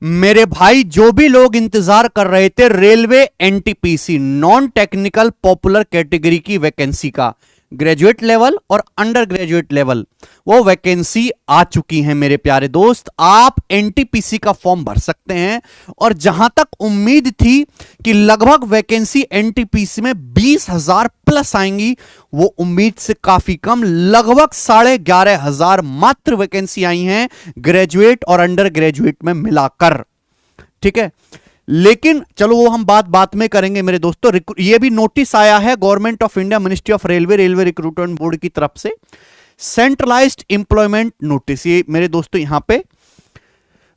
मेरे भाई, जो भी लोग इंतजार कर रहे थे railway NTPC non technical popular category की वैकेंसी का, ग्रेजुएट लेवल और अंडर ग्रेजुएट लेवल, वो वैकेंसी आ चुकी है मेरे प्यारे दोस्त। आप एनटीपीसी का फॉर्म भर सकते हैं। और जहां तक उम्मीद थी कि लगभग वैकेंसी एनटीपीसी में 20,000 प्लस आएंगी, वो उम्मीद से काफी कम, लगभग 11,500 मात्र वैकेंसी आई हैं ग्रेजुएट और अंडर ग्रेजुएट में मिलाकर। ठीक है, लेकिन चलो वो हम बात में करेंगे मेरे दोस्तों। ये भी नोटिस आया है government of India, ministry of railway recruitment board की तरफ से, सेंट्रलाइज्ड एम्प्लॉयमेंट नोटिस। ये मेरे दोस्तों यहां पे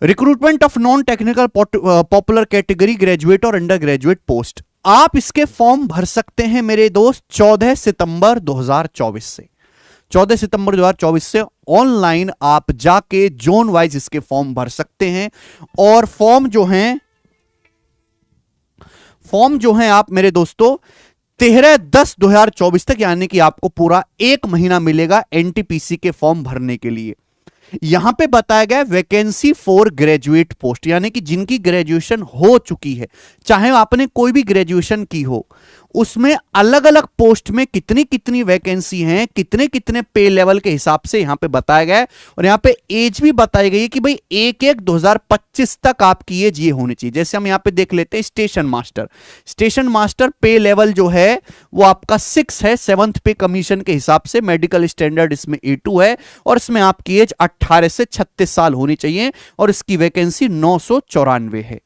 recruitment of non technical popular category graduate और अंडर ग्रेजुएट पोस्ट। आप इसके फॉर्म भर सकते हैं मेरे दोस्त 14 सितंबर 2024 से। 14 सितंबर 2024 से ऑनलाइन आप जाके जोन वाइज इसके फॉर्म भर सकते हैं। और फॉर्म जो हैं आप मेरे दोस्तों 13/10/2024 तक, यानी कि आपको पूरा 1 महीना मिलेगा एनटीपीसी के फॉर्म भरने के लिए। यहां पे बताया गया वैकेंसी फॉर ग्रेजुएट पोस्ट, यानी कि जिनकी ग्रेजुएशन हो चुकी है, चाहे आपने कोई भी ग्रेजुएशन की हो, उसमें अलग अलग पोस्ट में कितनी कितनी वैकेंसी हैं, कितने कितने पे लेवल के हिसाब से यहां पे बताया गया है। और यहां पे एज भी बताई गई है कि भाई 1/1/2025 तक आपकी एज ये होनी चाहिए। जैसे हम यहां पे देख लेते हैं स्टेशन मास्टर पे लेवल जो है वो आपका 6 है, 7th पे कमीशन के हिसाब से। मेडिकल स्टैंडर्ड इसमें A2 है और इसमें आपकी एज 18 से 36 साल होनी चाहिए और इसकी वैकेंसी 994 है।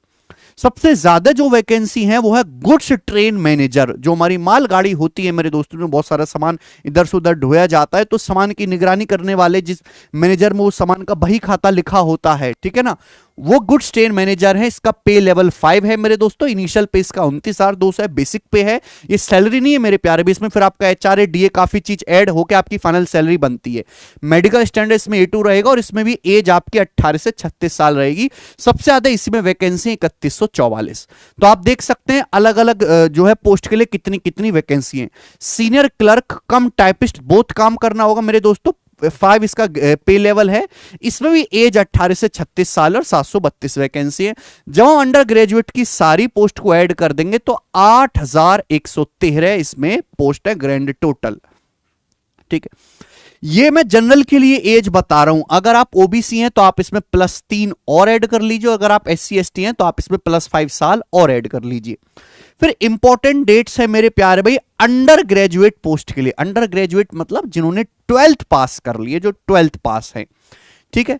सबसे ज्यादा जो वैकेंसी है वो है गुड्स ट्रेन मैनेजर। जो हमारी माल गाड़ी होती है मेरे दोस्तों में, बहुत सारा सामान इधर से उधर ढोया जाता है, तो सामान की निगरानी करने वाले जिस मैनेजर में उस सामान का बही खाता लिखा होता है, ठीक है ना, वो गुड्स ट्रेन मैनेजर है। इसका पे लेवल 5 है मेरे दोस्तों। इनिशियल पे इसका 29,200 है, बेसिक पे है। ये सैलरी नहीं है मेरे प्यारे भी, इसमें फिर आपका HRA DA काफी चीज ऐड होकर आपकी फाइनल सैलरी बनती है। मेडिकल स्टैंडर्ड इसमें A2 रहेगा और इसमें भी एज आपकी 18 से 36 साल रहेगी। सबसे ज्यादा इसमें वैकेंसी 3144। तो आप देख सकते हैं अलग अलग जो है पोस्ट के लिए कितनी कितनी वैकेंसी है। सीनियर क्लर्क कम टाइपिस्ट बोथ काम करना होगा मेरे दोस्तों। 5 इसका पे लेवल है। इसमें भी एज 18 से 36 साल और 732 वैकेंसी है। जब हम अंडर ग्रेजुएट की सारी पोस्ट को ऐड कर देंगे तो 8,113 इसमें पोस्ट है ग्रैंड टोटल। ठीक है, ये मैं जनरल के लिए एज बता रहा हूं। अगर आप ओबीसी हैं तो आप इसमें +3 और ऐड कर लीजिए। अगर आप SC ST हैं तो आप इसमें +5 साल और ऐड कर लीजिए। फिर इंपॉर्टेंट डेट्स है मेरे प्यारे भाई अंडर ग्रेजुएट पोस्ट के लिए। अंडर ग्रेजुएट मतलब जिन्होंने 12th पास कर लिए, जो 12th पास है, ठीक है,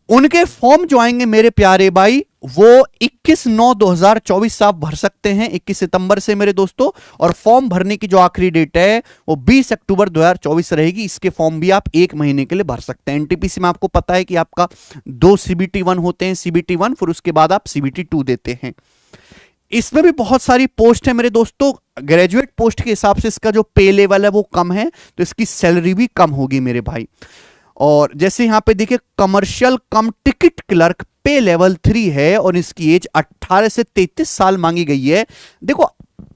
उनके फॉर्म जो आएंगे मेरे प्यारे भाई वो 21/9/2024 से आप भर सकते हैं, 21 सितंबर से मेरे दोस्तों। और फॉर्म भरने की जो आखिरी डेट है वो 20 अक्टूबर 2024 रहेगी। इसके फॉर्म भी आप 1 महीने के लिए भर सकते हैं। एनटीपीसी में आपको पता है कि आपका 2 CBT1 होते हैं, CBT1 फिर उसके बाद आप CBT2 देते हैं। इसमें भी बहुत सारी पोस्ट है मेरे दोस्तों। ग्रेजुएट पोस्ट के हिसाब से इसका जो पे लेवल है वो कम है, तो इसकी सैलरी भी कम होगी मेरे भाई। और जैसे यहां पे देखिए कमर्शियल कम टिकट क्लर्क पे लेवल 3 है और इसकी एज 18 से 33 साल मांगी गई है। देखो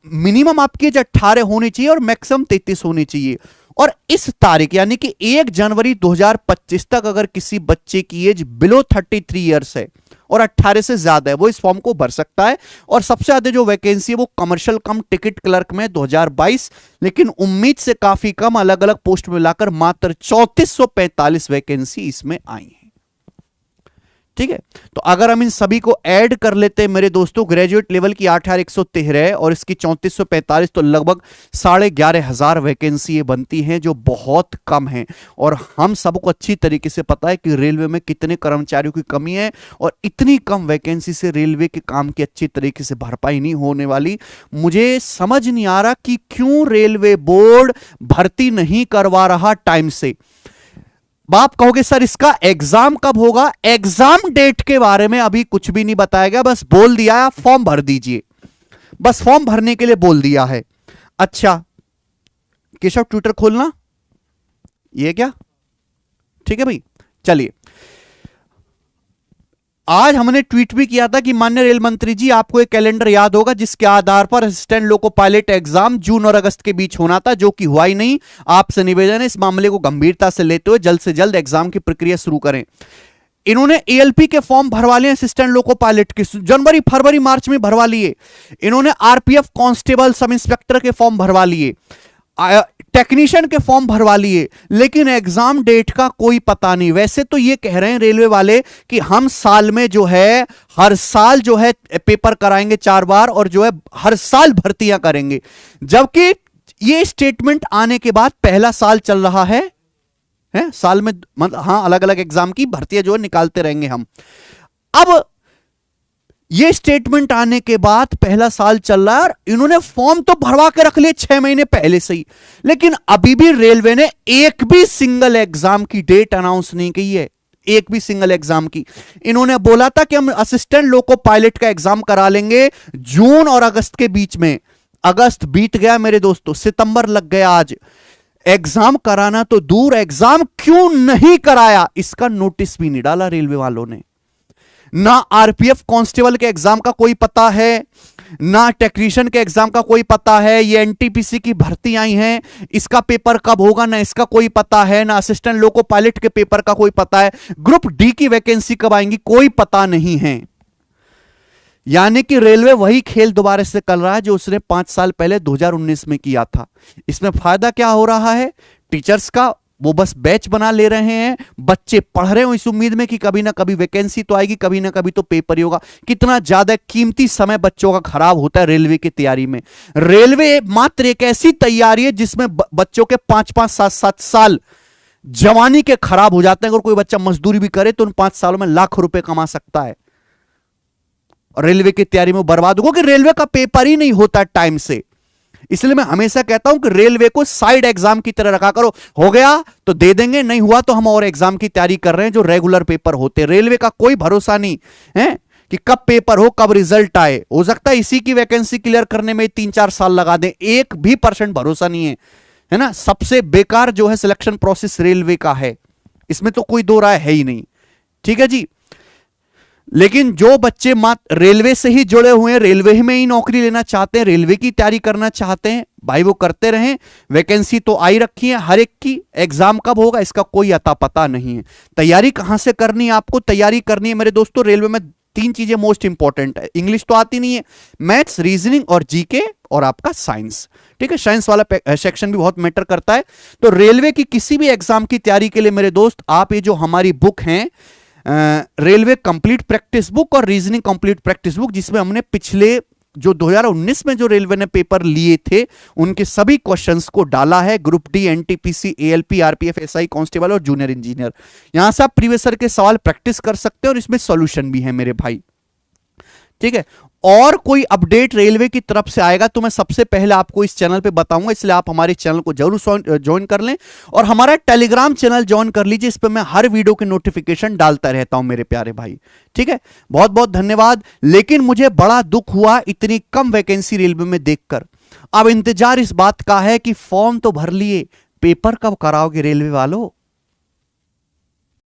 मिनिमम आपकी एज 18 होनी चाहिए और मैक्सिमम 33 होनी चाहिए। और इस तारीख यानी कि 1 जनवरी 2025 तक अगर किसी बच्चे की एज बिलो 33 ईयर्स है और 18 से ज्यादा है, वो इस फॉर्म को भर सकता है। और सबसे ज्यादा जो वैकेंसी है वो कमर्शियल कम टिकट क्लर्क में 2022, लेकिन उम्मीद से काफी कम, अलग अलग पोस्ट मिलाकर मात्र 3445 वैकेंसी इसमें आई है। ठीक है, तो अगर हम इन सभी को ऐड कर लेते हैं मेरे दोस्तों, ग्रेजुएट लेवल की 8,113 और इसकी 3445, तो लगभग 11,500 वैकेंसी बनती हैं, जो बहुत कम है। और हम सबको अच्छी तरीके से पता है कि रेलवे में कितने कर्मचारियों की कमी है और इतनी कम वैकेंसी से रेलवे के काम की अच्छी तरीके से भरपाई नहीं होने वाली। मुझे समझ नहीं आ रहा कि क्यों रेलवे बोर्ड भर्ती नहीं करवा रहा टाइम से। आप कहोगे सर इसका एग्जाम कब होगा? एग्जाम डेट के बारे में अभी कुछ भी नहीं बताया गया, बस बोल दिया है फॉर्म भर दीजिए, बस फॉर्म भरने के लिए बोल दिया है। अच्छा केशव ट्विटर खोलना, ये क्या? ठीक है भाई, चलिए। आज हमने ट्वीट भी किया था कि माननीय रेल मंत्री जी, आपको एक कैलेंडर याद होगा जिसके आधार पर असिस्टेंट लोको पायलट एग्जाम जून और अगस्त के बीच होना था, जो कि हुआ ही नहीं। आपसे निवेदन है इस मामले को गंभीरता से लेते हुए जल्द से जल्द एग्जाम की प्रक्रिया शुरू करें। इन्होंने एएलपी के फॉर्म भरवा लिए, असिस्टेंट लोको पायलट के, जनवरी फरवरी मार्च में भरवा लिए। इन्होंने आरपीएफ कांस्टेबल सब इंस्पेक्टर के फॉर्म भरवा लिए, टेक्नीशियन के फॉर्म भरवा लिए, लेकिन एग्जाम डेट का कोई पता नहीं। वैसे तो ये कह रहे हैं रेलवे वाले कि हम साल में जो है हर साल जो है पेपर कराएंगे 4 बार और जो है हर साल भर्तियां करेंगे, जबकि ये स्टेटमेंट आने के बाद पहला साल चल रहा है साल में, मतलब हाँ अलग अलग एग्जाम की भर्तियां जो है निकालते रहेंगे हम। अब ये स्टेटमेंट आने के बाद पहला साल चल रहा है और इन्होंने फॉर्म तो भरवा के रख लिए 6 महीने पहले से ही, लेकिन अभी भी रेलवे ने एक भी सिंगल एग्जाम की डेट अनाउंस नहीं की है, एक भी सिंगल एग्जाम की। इन्होंने बोला था कि हम असिस्टेंट लोको पायलट का एग्जाम करा लेंगे जून और अगस्त के बीच में। अगस्त बीत गया मेरे दोस्तों, सितंबर लग गया आज। एग्जाम कराना तो दूर, एग्जाम क्यों नहीं कराया इसका नोटिस भी नहीं डाला रेलवे वालों ने। ना आरपीएफ कांस्टेबल के एग्जाम का कोई पता है, ना टेक्नीशियन के एग्जाम का कोई पता है। ये एनटीपीसी की भर्ती आई हैं, इसका पेपर कब होगा ना इसका कोई पता है, ना असिस्टेंट लोको पायलट के पेपर का कोई पता है, ग्रुप डी की वैकेंसी कब आएंगी कोई पता नहीं है। यानी कि रेलवे वही खेल दोबारा से कर रहा है जो उसने 5 साल पहले 2019 में किया था। इसमें फायदा क्या हो रहा है टीचर्स का, वो बस बैच बना ले रहे हैं, बच्चे पढ़ रहे हो इस उम्मीद में कि कभी ना कभी वैकेंसी तो आएगी, कभी ना कभी तो पेपर ही होगा। कितना ज्यादा कीमती समय बच्चों का खराब होता है रेलवे की तैयारी में। रेलवे मात्र एक ऐसी तैयारी है जिसमें बच्चों के 5-5, 7-7 साल जवानी के खराब हो जाते हैं। अगर कोई बच्चा मजदूरी भी करे तो उन 5 सालों में लाखों रुपए कमा सकता है। रेलवे की तैयारी में बर्बाद होगा कि रेलवे का पेपर ही नहीं होता टाइम से। इसलिए मैं हमेशा कहता हूं कि रेलवे को साइड एग्जाम की तरह रखा करो, हो गया तो दे देंगे, नहीं हुआ तो हम और एग्जाम की तैयारी कर रहे हैं जो रेगुलर पेपर होते हैं। रेलवे का कोई भरोसा नहीं है कि कब पेपर हो कब रिजल्ट आए, हो सकता है इसी की वैकेंसी क्लियर करने में 3-4 साल लगा दें, 1% भरोसा नहीं है ना। सबसे बेकार जो है सिलेक्शन प्रोसेस रेलवे का है, इसमें तो कोई दो राय है ही नहीं, ठीक है जी। लेकिन जो बच्चे मात्र रेलवे से ही जुड़े हुए हैं, रेलवे में ही नौकरी लेना चाहते हैं, रेलवे की तैयारी करना चाहते हैं, भाई वो करते रहें। वैकेंसी तो आई रखी है हर एक की, एग्जाम कब होगा इसका कोई अता पता नहीं है। तैयारी कहां से करनी है आपको, तैयारी करनी है मेरे दोस्तों रेलवे में 3 चीजें मोस्ट इंपॉर्टेंट है। इंग्लिश तो आती नहीं है, मैथ्स, रीजनिंग और जीके और आपका साइंस, ठीक है। साइंस वाला सेक्शन भी बहुत मैटर करता है। तो रेलवे की किसी भी एग्जाम की तैयारी के लिए मेरे दोस्त आप ये जो हमारी बुक है रेलवे कंप्लीट प्रैक्टिस बुक और रीजनिंग कंप्लीट प्रैक्टिस बुक, जिसमें हमने पिछले जो 2019 में जो रेलवे ने पेपर लिए थे उनके सभी क्वेश्चंस को डाला है, group D, NTPC, ALP, RPF, SI, constable और जूनियर इंजीनियर। यहां से आप प्रीवियस ईयर के सवाल प्रैक्टिस कर सकते हैं और इसमें सॉल्यूशन भी है मेरे भाई, ठीक है। और कोई अपडेट रेलवे की तरफ से आएगा तो मैं सबसे पहले आपको इस चैनल पे बताऊंगा, इसलिए आप हमारे चैनल को जरूर ज्वाइन कर लें और हमारा टेलीग्राम चैनल ज्वाइन कर लीजिए। इस पे मैं हर वीडियो के नोटिफिकेशन डालता रहता हूं मेरे प्यारे भाई, ठीक है। बहुत बहुत धन्यवाद। लेकिन मुझे बड़ा दुख हुआ इतनी कम वैकेंसी रेलवे में देखकर। अब इंतजार इस बात का है कि फॉर्म तो भर लिए, पेपर कब कराओगे रेलवे वालों।